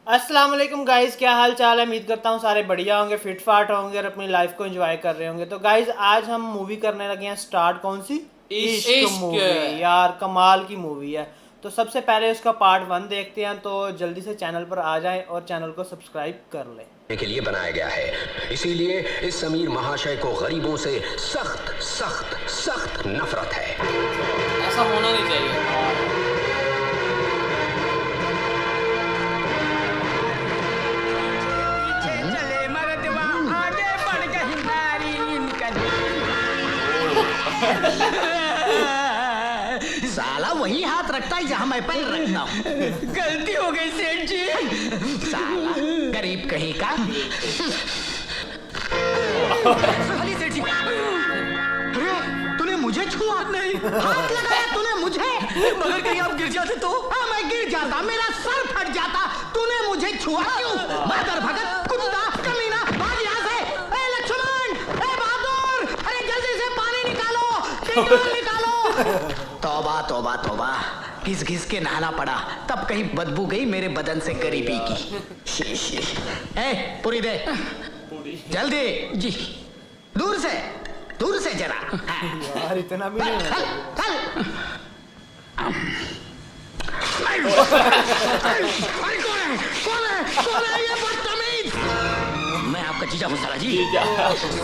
अस्सलाम वालेकुम गाइस, क्या हाल चाल है। उम्मीद करता हूँ सारे बढ़िया होंगे, फिट फाट होंगे और अपनी लाइफ को एंजॉय कर रहे होंगे। तो गाइस आज हम मूवी करने लगे हैं स्टार्ट। कौन सी? इश्क इश्क। मूवी। यार कमाल की मूवी है। तो सबसे पहले उसका पार्ट 1 देखते हैं। तो जल्दी से चैनल पर आ जाएं और चैनल को सब्सक्राइब कर लें। के लिए बनाया गया है। इसीलिए इस अमीर महाशय को गरीबों से सख्त सख्त सख्त नफरत है। ऐसा होना नहीं चाहिए। चले मर्दवा आगे बढ़ गई नारी निकली। साला वही हाथ रखता है जहां मैं पैर रखता हूँ। गलती हो गई सेठ जी। साला गरीब कहीं का। भली सेठ जी। अरे तूने मुझे छुआ? नहीं, हाथ लगाया तूने मुझे। मगर कहीं आप गिर जाते तो? हाँ मैं गिर जाता, मेरा सर फट जाता। तूने मुझे छुआ क्यों? मादर भगत कुत्ता कमीना, भाग यहाँ से। ए लक्ष्मण, ए बहादुर, अरे जल्दी से पानी निकालो, टिंडोल निकालो। तौबा तौबा तौबा, घिस घिस के नहाना पड़ा, तब कहीं बदबू गई मेरे बदन से गरीबी की। शी। ए पूरी दे जल्दी जी। दूर से जरा। यार इतना भी नहीं चल होना। चल। कौन है ये बदतमीज? मैं आपका जीजा हूँ साला जी।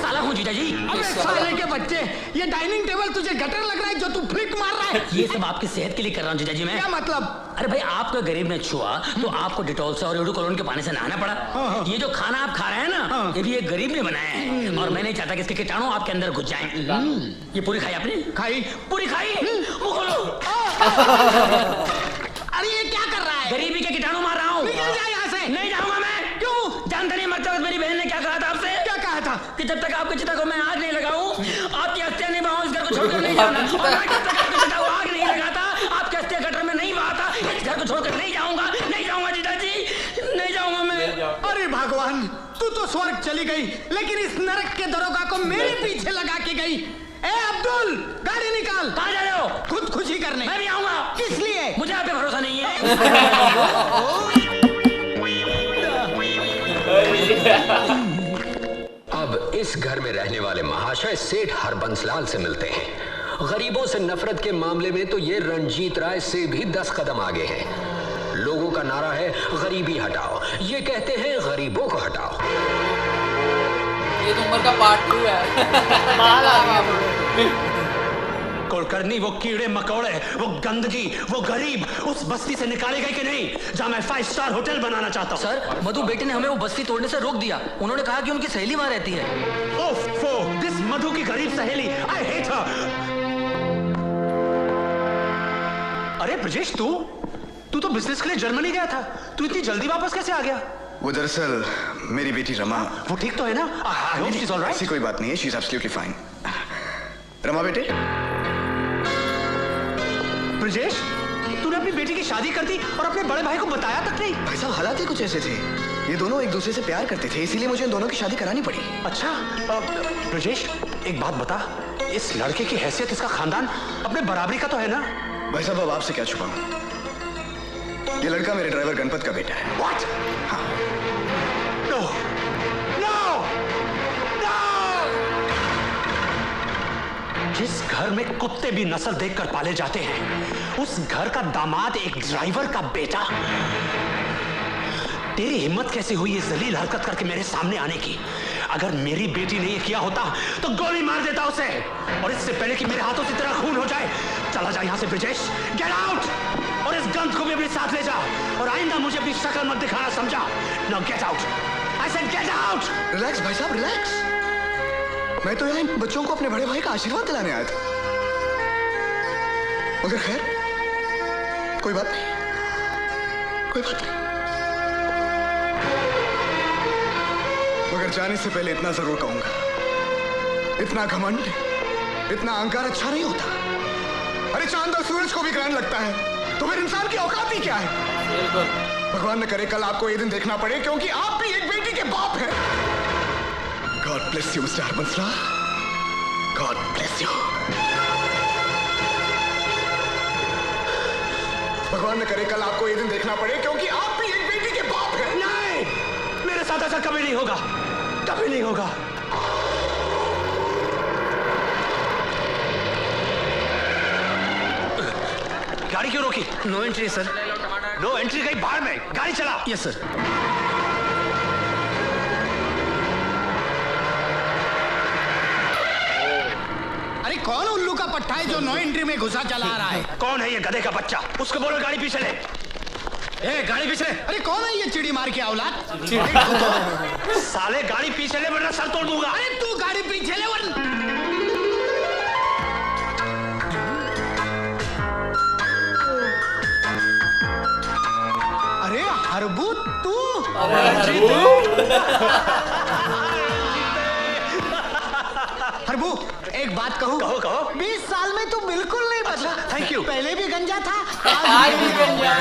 साला हूँ जीजा जी। अबे साले के बच्चे, ये डाइनिंग टेबल तुझे गटर लग रहा है जो तू फ्लिक मार रहा है? ये सब आपकी सेहत के लिए कर रहा हूँ जीजा जी मैं। क्या मतलब? अरे भाई आपका गरीब ने छुआ तो आपको डिटॉल से और एडुकोलोन के पानी से नहाना पड़ा। ये जो खाना आप खा रहे हैं ना, ये भी एक गरीब ने बनाया है और मैं नहीं चाहता कि इसके कीटाणु आपके अंदर घुस जाएं। ये पूरी खाई आपने? खाई। पूरी खाई? मुंह खोलो। अरे ये क्या कर रहा है? गरीबी के कीटाणु मार रहा हूँ। निकल जा यहाँ से। नहीं जाऊंगा मैं। क्यों? जानते नहीं मरते वक्त मेरी बहन ने क्या कहा था आपसे? क्या कहा था? कि जब तक आपके चिता को मैं आग नहीं लगाऊं, आपकी अस्थियां नहीं बहाऊं, इस घर को छोड़कर नहीं जाना। और मैं जब तक आपके चिता को आग नहीं लगाता, आपके अस्थियां गटर में नहीं बहाता, इस घर को छोड़कर नहीं जाऊंगा जीजा जी, नहीं जाऊंगा मैं। अरे भगवान, तू तो स्वर्ग चली गई, लेकिन इस नरक के दरोगा को मेरे पीछे लगा के गई। ए अब्दुल, गाड़ी निकाल। कहाँ जा रहे हो? खुद खुशी करने। मैं भी आऊंगा। किस लिए? मुझे आप पे भरोसा नहीं है। अब इस घर में रहने वाले महाशय सेठ हरबंसलाल से मिलते हैं। गरीबों से नफरत के मामले में तो ये रणजीत राय से भी 10 कदम आगे हैं। लोगों का नारा है गरीबी हटाओ, ये कहते हैं गरीबों को हटाओ। ये तो उम्र का पार्ट 2 है। कमाल आ गया। कुलकर्णी वो कीड़े मकोड़े, वो गंदगी, वो गरीब उस बस्ती से निकाले गए कि नहीं जहां मैं 5 स्टार होटल बनाना चाहता हूं? सर, मधु बेटे ने हमें वो बस्ती तोड़ने से रोक दिया। उन्होंने कहा कि उनकी सहेली वहां रहती है। ओफो, दिस मधु की गरीब सहेली, आई हेट हर। अरे ब्रजेश, तू तो बिजनेस के लिए जर्मनी गया था, तू इतनी जल्दी वापस कैसे आ गया? वो दरअसल मेरी बेटी रमा। वो ठीक तो है ना? I hope she is alright. ऐसी कोई बात नहीं है, she is absolutely fine. Rama बेटे। ब्रजेश, तूने अपनी बेटी की शादी कर दी और अपने बड़े भाई को बताया तक नहीं? भाई साहब हालात ही कुछ ऐसे थे, ये दोनों एक दूसरे से प्यार करते थे, इसीलिए मुझे इन दोनों की शादी करानी पड़ी। अच्छा, ब्रजेश एक बात बता, इस लड़के की हैसियत, इसका खानदान अपने बराबरी का तो है ना? भाई साहब अब आपसे क्या छुपाऊं, ये लड़का मेरे ड्राइवर गणपत का बेटा है। What? हाँ। No! No! No! जिस घर में कुत्ते भी नस्ल देखकर पाले जाते हैं, उस घर का दामाद एक ड्राइवर का बेटा। तेरी हिम्मत कैसे हुई ये जलील हरकत करके मेरे सामने आने की? अगर मेरी बेटी ने ये किया होता तो गोली मार देता उसे, और इससे पहले कि मेरे हाथों से तेरा खून हो जाए। चला जा यहाँ से ब्रजेश, गेट आउट। और इस गंध को भी अपने साथ ले जा, और आइंदा मुझे अपनी शक्ल मत दिखाना, समझा? Now get out, I said get out. Relax भाई साहब रिलैक्स, मैं तो यहाँ इन बच्चों को अपने बड़े भाई का आशीर्वाद दिलाने आया था। मगर खैर कोई बात नहीं, कोई बात नहीं। मगर जाने से पहले इतना जरूर कहूंगा, इतना घमंड, इतना अहंकार अच्छा नहीं होता। अरे चांद और सूरज को भी ग्रहण लगता है, तो फिर इंसान की औकात ही क्या है? भगवान न करे कल आपको ये दिन देखना पड़े, क्योंकि आप भी एक बेटी के बाप हैं। God bless you mister Harbanslal, God bless you. भगवान न करे कल आपको ये दिन देखना पड़े, क्योंकि आप भी एक बेटी के बाप हैं। साथ ऐसा कभी नहीं होगा, कभी नहीं होगा। गाड़ी क्यों रोकी? No entry sir. No entry कहीं बाहर में, गाड़ी चला। Yes sir. अरे कौन उल्लू का पट्टा है जो नो एंट्री में घुसा चला आ रहा है? कौन है ये गधे का बच्चा? उसको बोलो गाड़ी पीछे ले। ए, गाड़ी पीछे ले। अरे कौन है ये चिड़ी मार के औलाद? साले गाड़ी पीछे ले वरना सर तोड़ दूंगा। अरे तू गाड़ी पीछे ले वरना। अरे हरबू तू? हरबू एक बात कहूँ? कहो कहो। 20 साल में तू बिल्कुल नहीं बदला। Thank you. पहले भी गंजा था, आज भी गंजा।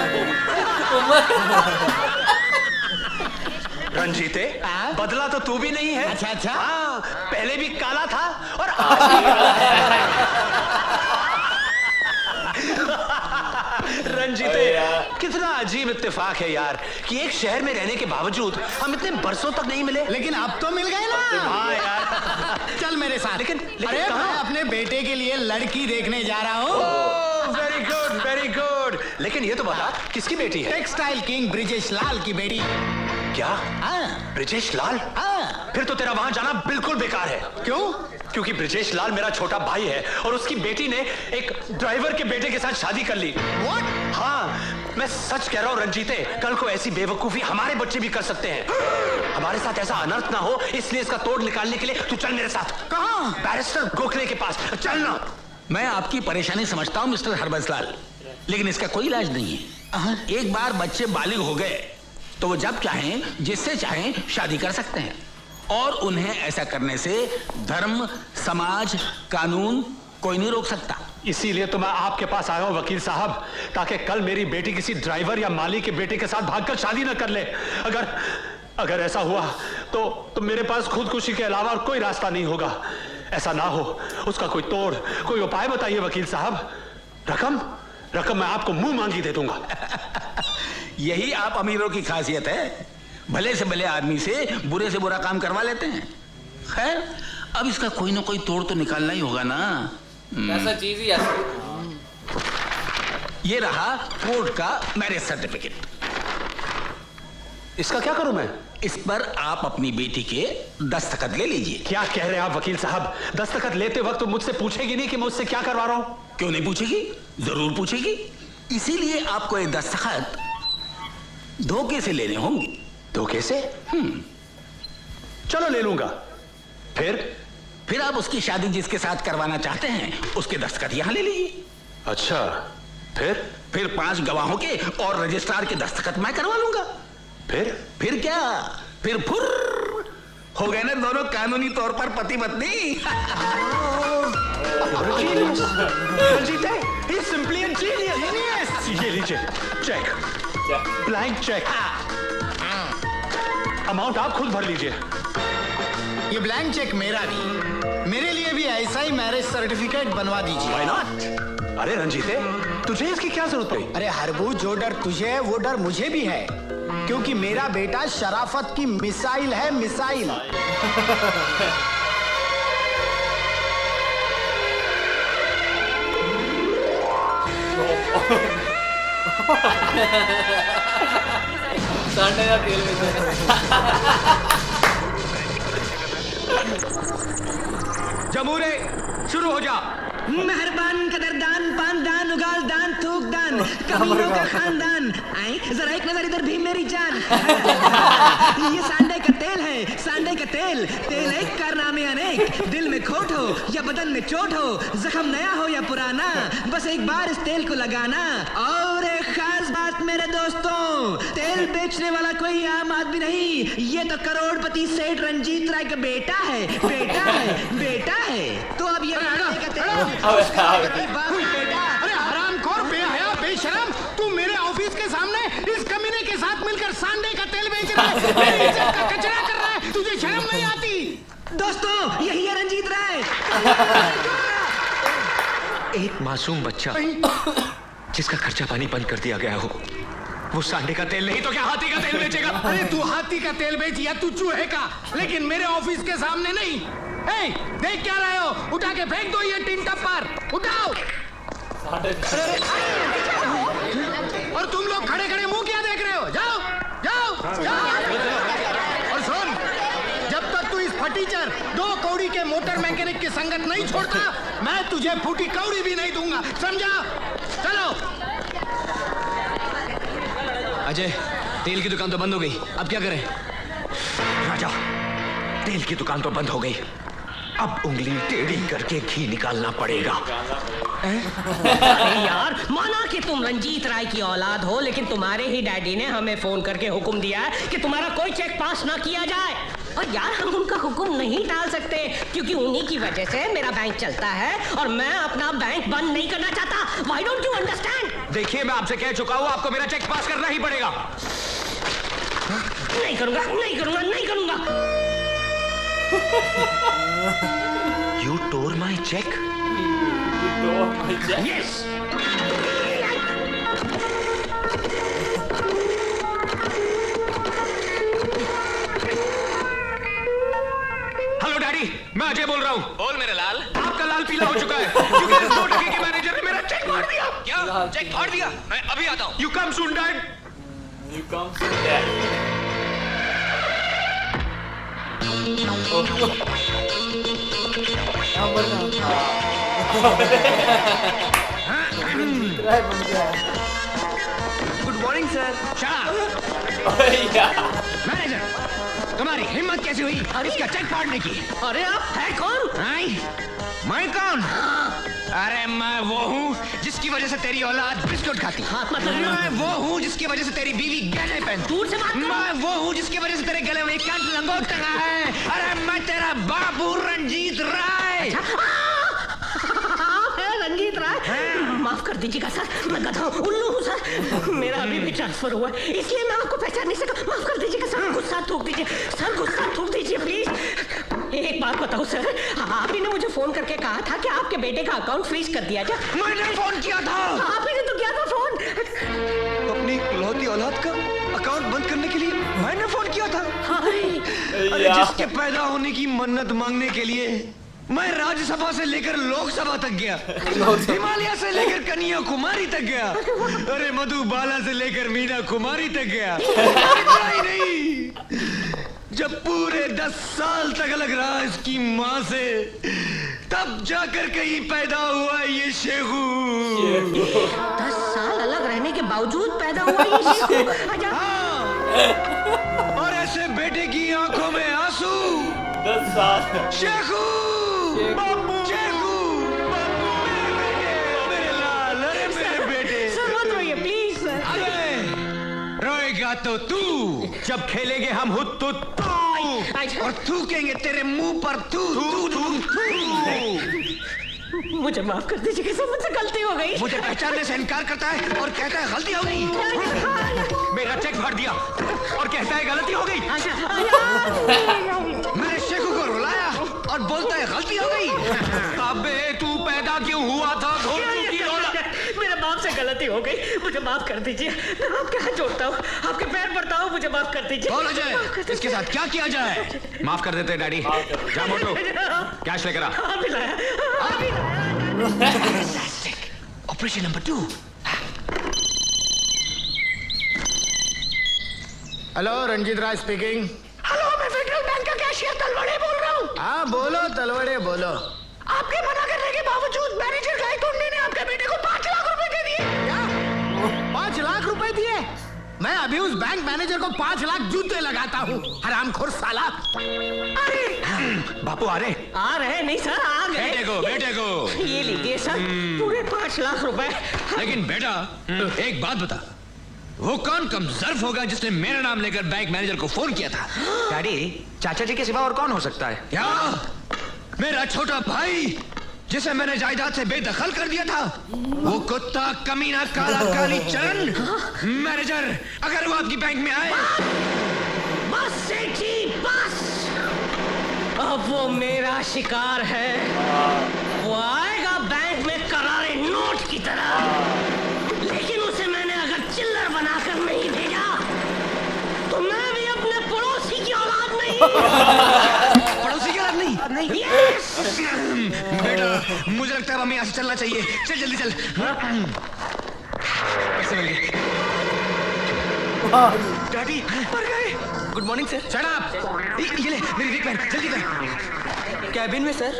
रंजीते, हाँ? बदला तो तू भी नहीं है। अच्छा अच्छा। हाँ, पहले भी काला था और आज भी रंजीते, कितना अजीब इत्तेफाक है यार कि एक शहर में रहने के बावजूद हम इतने बरसों तक नहीं मिले। लेकिन अब तो मिल गए ना। हाँ यार। चल मेरे साथ। लेकिन अरे कहाँ? मैं अपने बेटे के लिए लड़की देखने जा रहा हूँ। Very good, very good. लेकिन ये तो बता, किसकी बेटी है? टेक्सटाइल किंग ब्रिजेश लाल की बेटी। क्या? हाँ ब्रिजेश लाल? हाँ। फिर तो तेरा वहां जाना बिल्कुल बेकार है। क्यों? क्योंकि ब्रिजेश लाल मेरा छोटा भाई है और उसकी बेटी ने एक ड्राइवर के बेटे के साथ शादी कर ली। What? हाँ, मैं सच कह रहा हूँ रंजीते, कल को ऐसी बेवकूफी हमारे बच्चे भी कर सकते हैं। हमारे साथ ऐसा अनर्थ ना हो, इसलिए इसका तोड़ निकालने के लिए तू चल मेरे साथ। कहाँ? बैरिस्टर गोखले के पास चलना। मैं आपकी परेशानी समझता हूँ मिस्टर हरबंसलाल, लेकिन इसका कोई इलाज नहीं है। एक बार बच्चे बालिग हो गए तो वो जब चाहें जिससे चाहें शादी कर सकते हैं, और उन्हें ऐसा करने से धर्म, समाज, कानून कोई नहीं रोक सकता। इसीलिए तो मैं आपके पास आया हूँ वकील साहब, ताकि कल मेरी बेटी किसी ड्राइवर या माली के बेटे के साथ भागकर शादी न कर ले। अगर ऐसा हुआ तो मेरे पास खुदकुशी के अलावा और कोई रास्ता नहीं होगा। ऐसा ना हो, उसका कोई तोड़, कोई उपाय बताइए वकील साहब। रकम मैं आपको मुंह मांगी दे दूंगा। यही आप अमीरों की खासियत है, भले से भले आदमी से बुरे से बुरा काम करवा लेते हैं। खैर, अब इसका कोई ना कोई तोड़ तो निकालना ही होगा ना। ऐसा चीज ही ऐसा। ये रहा कोर्ट का मैरिज सर्टिफिकेट। इसका क्या करूं मैं? इस पर आप अपनी बेटी के दस्तखत ले लीजिए। क्या कह रहे हैं आप वकील साहब? दस्तखत लेते वक्त तो मुझसे पूछेगी नहीं कि मैं उससे क्या करवा रहा हूं? क्यों नहीं पूछेगी? जरूर पूछेगी। इसीलिए आपको ये दस्तखत धोखे से लेने होंगे। धोखे से? चलो ले लूंगा। फिर आप उसकी शादी जिसके साथ करवाना चाहते हैं उसके दस्तखत यहां ले लीजिए। अच्छा, फिर 5 गवाहों के और रजिस्ट्रार के दस्तखत मैं करवा लूंगा। फिर क्या? फिर फुर हो गए ना दोनों कानूनी तौर पर पति पत्नी। ये लीजिए चेक, ब्लैंक चेक। अमाउंट आप खुद भर लीजिए। ये ब्लैंक चेक मेरा नहीं, मेरे लिए भी ऐसा ही मैरिज सर्टिफिकेट बनवा दीजिए। Why not? अरे रंजीते, तुझे इसकी क्या जरूरत पड़ी? अरे हरबू, जो डर तुझे है वो डर मुझे भी है, क्योंकि मेरा बेटा शराफत की मिसाइल है, मिसाइल। सांडे का तेल में जमूरे शुरू हो जा। मेहरबान कदरदान पानदान उगाल दान थूक दान कमीनों का खानदान आए जरा एक नजर इधर भी मेरी जान। ये सांडे का तेल है, सांडे का तेल। तेल एक कारनामे अनेक, दिल में खोट हो या बदन में चोट हो, जख्म नया हो या पुराना, बस एक बार इस तेल को लगाना। और एक खास बात मेरे दोस्तों, तेल बेचने वाला कोई आम आदमी नहीं, ये तो करोड़पति सेठ रंजीत राय का बेटा है, बेटा है, बेटा है। तो अब ये अरे हरामखोर, बेहया, बेशरम, तू मेरे ऑफिस के सामने इस कमीने के साथ मिलकर सांडे का तेल बेच रहा है, मेरी इज्जत का कचरा कर रहा है, तुझे शर्म नहीं आती? दोस्तों, यही है रंजीत राय। एक मासूम बच्चा जिसका खर्चा पानी बंद कर दिया गया हो, वो सांडे का तेल नहीं तो क्या हाथी का तेल बेचेगा? अरे तू हाथी का तेल बेच या तू चूहे का, लेकिन मेरे ऑफिस के सामने नहीं। ए, देख क्या रहे हो? उठा के फेंक दो ये टिन टप्पर, उठाओ। और तुम लोग खड़े खड़े मुंह क्या देख रहे हो? जाओ जाओ जाओ। और सुन, जब तक तू इस फटीचर 2 कौड़ी के मोटर मैकेनिक की संगत नहीं छोड़ता, मैं तुझे फूटी कौड़ी भी नहीं दूंगा, समझा? चलो। अजय, तेल की दुकान तो बंद हो गई, अब क्या करें? राजा, तेल की दुकान तो बंद हो गई, अब उंगली टेढ़ी करके घी निकालना पड़ेगा। अरे यार, माना कि तुम रंजीत राय की औलाद हो, लेकिन तुम्हारे ही डैडी ने हमें फोन करके हुक्म दिया है कि तुम्हारा कोई चेक पास ना किया जाए। और यार, हम उनका हुक्म नहीं टाल सकते, क्योंकि उन्हीं की वजह से मेरा बैंक चलता है और मैं अपना बैंक बंद नहीं करना चाहता। Why don't you understand? देखिए, मैं आपसे कह चुका हूँ, आपको मेरा चेक पास करना ही पड़ेगा। नहीं करूंगा, नहीं करूंगा, नहीं करूंगा। You tore my check? Yes. Hello daddy, मैं अजय बोल रहा हूँ। बोल मेरे लाल। आपका लाल पीला हो चुका है क्योंकि इस 2 टके के मैनेजर ने मेरा चेक फाड़ दिया। क्या? चेक फाड़ दिया? मैं अभी आता हूँ। You come soon, Dad. You come soon, Dad. Good morning sir. Manager, तुम्हारी हिम्मत कैसे हुई इसका चेक फाड़ने की? अरे आप है कौन? आई? मैं कौन? अरे मैं वो हूँ जिसकी वजह से तेरी औलाद बिस्कुट खाती। हाथ मत लगाना। मैं वो हूँ जिसकी वजह से तेरी बीवी गहने पहनती। दूर से बात करो। मैं वो हूँ जिसकी वजह से तेरे गले में कंठ लंगोट टंगा है। अरे मैं तेरा बाबू रंजीत राय। आप हैं रंजीत राय? माफ कर दीजिएगा सर, मैं गधा हूँ, उल्लू हूँ सर। मेरा अभी भी ट्रांसफर हुआ है, इसलिए मैं आपको पहचान नहीं सका। माफ कर दीजिएगा सर, गुस्सा थूक दीजिए सर, गुस्सा थूक दीजिए प्लीज। एक बात बताओ सर, आप ही ने मुझे फोन करके कहा था कि आपके बेटे का अकाउंट फ्रीज कर दिया जाए। मैंने फोन किया था। आप ही ने तो किया था फोन। अपनी इकलौती औलाद का अकाउंट बंद करने के लिए मैंने फोन किया था। अरे जिसके पैदा होने की मन्नत मांगने के लिए मैं राज्यसभा से लेकर लोकसभा तक गया, हिमालय से लेकर कन्याकुमारी तक गया, अरे मधुबाला से लेकर मीना कुमारी तक गया। इतना ही नहीं, जब पूरे 10 साल तक अलग रहा इसकी माँ से, तब जाकर कहीं पैदा हुआ ये शेखू। 10 साल अलग रहने के बावजूद पैदा हुआ ये शेखू। हाँ, और ऐसे बेटे की आंखों में आंसू। 10 साल। शेखू, बाबू, शेखू, बाबू, मेरे लाल, अरे मेरे बेटे। सर मत रोइए प्लीज सर। अरे रोएगा तो तू, जब खेलेंगे हम हुत तू और थूकेंगे तेरे मुंह पर थू थू थू थू। मुझे माफ कर दीजिए सर, मुझसे गलती हो गई। मुझे पहचानने से इनकार करता है और कहता है गलती हो गई। मेरा चेक फाड़ दिया और कहता है गलती हो गई। मैंने शेखू को रुलाया और बोलता है गलती हो गई। अबे तू पैदा क्यों हुआ था? मेरे बाप से गलती हो गई, मुझे माफ कर दीजिए। मैं आपके हाथ जोड़ता हूँ, आपके पैर पड़ता हूँ, मुझे माफ कर दीजिए। बोल अजय, इसके साथ क्या किया जाए? माफ कर देते डैडी। जा मोटू, कैश लेकर आ। Operation number 2। Hello, Ranjit Rai speaking. Hello, मैं फेडरल बैंक का कैशियर तलवाड़े बोल रहा हूँ। हाँ बोलो तलवाड़े बोलो। आपके मना करने के बावजूद मैनेजर गायतोंडे ने आपके बेटे को 5 लाख रुपए दे दिए। क्या? 5 लाख रुपए दिए? मैं अभी उस बैंक मैनेजर को 5 लाख जूते लगाता हूँ, हरामखोर साला। अरे बापू आ रहे? आ रहे नहीं सर, आ गए। बेटे को ये लीजिए सर, पूरे 5 लाख रुपए। लेकिन बेटा, एक बात बता, वो कौन कमजर्फ होगा जिसने मेरा नाम लेकर बैंक मैनेजर को फोन किया था? डैडी, चाचा जी के सिवा और कौन हो सकता है? क्या? मेरा छोटा भाई जिसे मैंने जायदाद से बेदखल कर दिया था, वो कुत्ता कमीना काला काली चरण मैनेजर, अगर वो आपकी बैंक में आए। बस सेठी बस, अब वो मेरा शिकार है। वो आएगा बैंक में करारे नोट की तरह, लेकिन उसे मैंने अगर चिल्लर बनाकर नहीं भेजा तो मैं भी पड़ोसी क्या नहीं नहीं बेटा मुझे लगता है हमें यहाँ से चलना चाहिए। चल जल्दी चल। कैसे मिल गए? डैडी मर गए। Good morning sir. Shut up. ये ले मेरी विक पहन जल्दी कर। कैबिन में सर।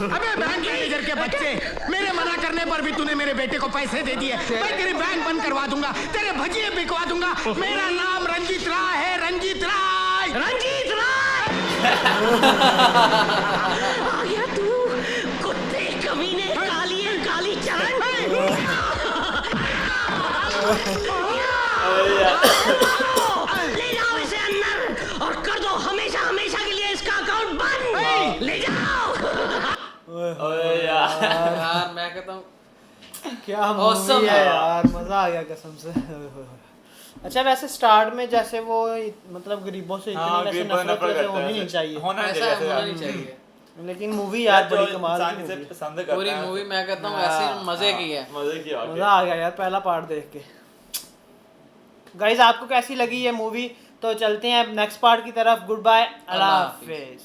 अबे बैंक मैनेजर के बच्चे, मेरे मना करने पर भी तूने मेरे बेटे को पैसे दे दिए। मैं तेरी बैंक बंद करवा दूंगा, तेरे भजिए बिकवा दूंगा। मेरा नाम रंजीत राय है, रंजीत राय। रंजीत राय आ गया तू, कुत्ते कमीने, काली चरण। ले जाओ इसे अंदर और कर दो हमेशा के लिए इसका अकाउंट बंद। ले जाओ। यार मैं कहता हूँ क्या Awesome मूवी है है। यार, मजा आ गया कसम से। अच्छा वैसे स्टार्ट में जैसे वो मतलब गरीबों से हाँ, इतनी वैसे गरीबों नफरत नफरत वैसे करता होनी है, नहीं चाहिए, होना नहीं ऐसा चाहिए होना ऐसे नहीं यार। चाहिए। लेकिन मूवी यार जो बड़ी कमाल इंसान की इसे movie है। पसंद करता पूरी है, मूवी मैं कहता हूँ ऐसे मजे की है। मजे की आके। मजा आ गया यार पहला पार्ट देख के। गाइस आपको कैसी लगी ये मूवी? तो चलते हैं अब नेक्स्ट पार्ट की तरफ। गुड बाय, अल्लाह अल्लाह हाफिज। हाफिज।